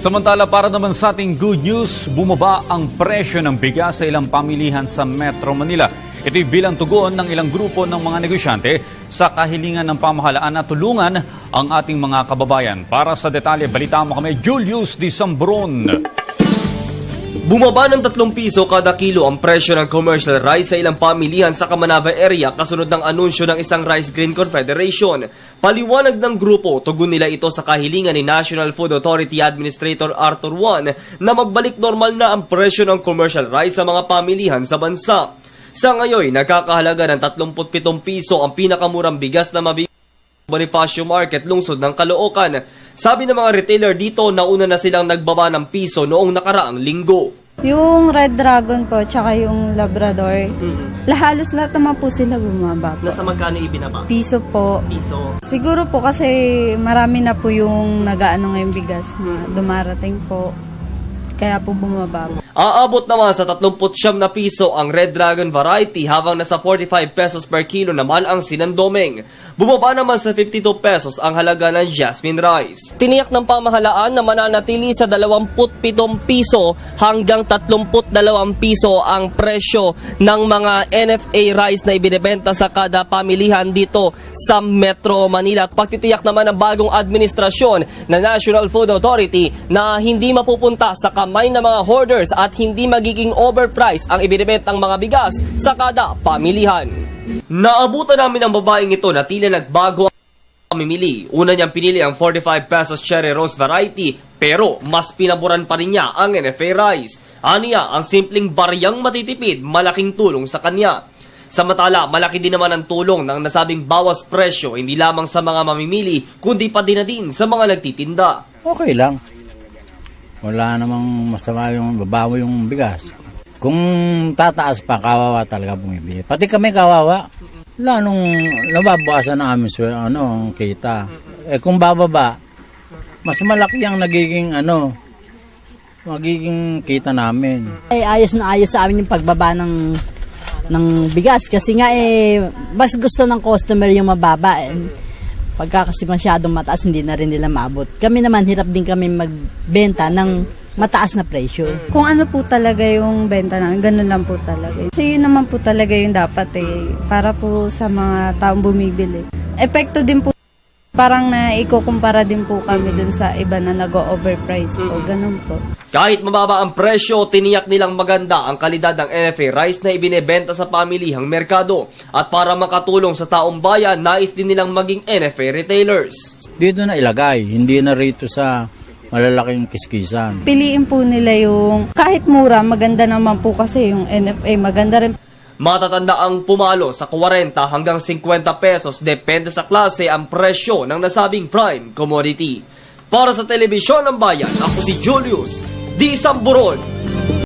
Samantala, para naman sa ating good news, bumaba ang presyo ng bigas sa ilang pamilihan sa Metro Manila. Ito'y bilang tugon ng ilang grupo ng mga negosyante sa kahilingan ng pamahalaan na tulungan ang ating mga kababayan. Para sa detalye, balita mo kami, Julius Di Sambron. Bumaba ng 3 piso kada kilo ang presyo ng commercial rice sa ilang pamilihan sa Camanava area kasunod ng anunsyo ng isang Rice Grain Confederation. Paliwanag ng grupo, tugon nila ito sa kahilingan ni National Food Authority Administrator Arthur Juan na magbalik normal na ang presyo ng commercial rice sa mga pamilihan sa bansa. Sa ngayon, nagkakahalaga ng 37 piso ang pinakamurang bigas na mabigas sa Bonifacio Market, lungsod ng Caloocan. Sabi ng mga retailer dito, nauna na silang nagbaba ng piso noong nakaraang linggo. Yung Red Dragon po, tsaka yung Labrador, halos lahat naman po sila bumaba po. Nasa magkano ibinaba? Piso po. Piso. Siguro po kasi marami na po yung nag-aano ngayong bigas na dumarating po. Kaya po bumaba po. Aabot naman sa 39 na piso ang Red Dragon variety habang nasa 45 pesos per kilo naman ang Sinandoming. Bumaba naman sa 52 pesos ang halaga ng Jasmine rice. Tiniyak ng pamahalaan na mananatili sa 27 piso hanggang 32 piso ang presyo ng mga NFA rice na ibinebenta sa kada pamilihan dito sa Metro Manila. Pagtitiyak naman ng bagong administrasyon na National Food Authority na hindi mapupunta sa kamay ng mga hoarders at hindi magiging overpriced ang ibinebentang mga bigas sa kada pamilihan. Naabutan namin ang babaeng ito na tila nagbago ang pamimili. Una niyang pinili ang 45 pesos cherry rose variety pero mas pinaboran pa rin niya ang NFA rice. Aniya, ang simpleng baryang matitipid, malaking tulong sa kanya. Samantala, malaki din naman ang tulong ng nasabing bawas presyo hindi lamang sa mga mamimili kundi pa din na din sa mga nagtitinda. Okay lang. Wala namang masama yung babawi yung bigas. Kung tataas pa, kawawa talaga bumibili. Pati kami kawawa. Nung nababawasan na amin ang kita. Kung bababa, mas malaki ang magiging kita namin. Ayos na ayos sa amin yung pagbaba ng bigas kasi nga mas gusto ng customer yung mababa. Pagka kasi masyadong mataas, hindi na rin nila maabot. Kami naman, hirap din kami magbenta ng mataas na presyo. Kung ano po talaga yung benta namin, ganun lang po talaga. Kasi yun naman po talaga yung dapat para po sa mga taong bumibili. Epekto din po, parang naikukumpara din po kami dun sa iba na nag-overprice po. Ganun po. Kahit mababa ang presyo, tiniyak nilang maganda ang kalidad ng NFA rice na ibinebenta sa pamilihang merkado. At para makatulong sa taong bayan, nais din nilang maging NFA retailers. Dito na ilagay, hindi na rito sa malalaking kiskisan. Piliin po nila yung kahit mura, maganda naman po kasi yung NFA, maganda rin. Matatanda ang pumalo sa 40 hanggang 50 pesos depende sa klase ang presyo ng nasabing prime commodity. Para sa Telebisyon ng Bayan, ako si Julius Di Sambron.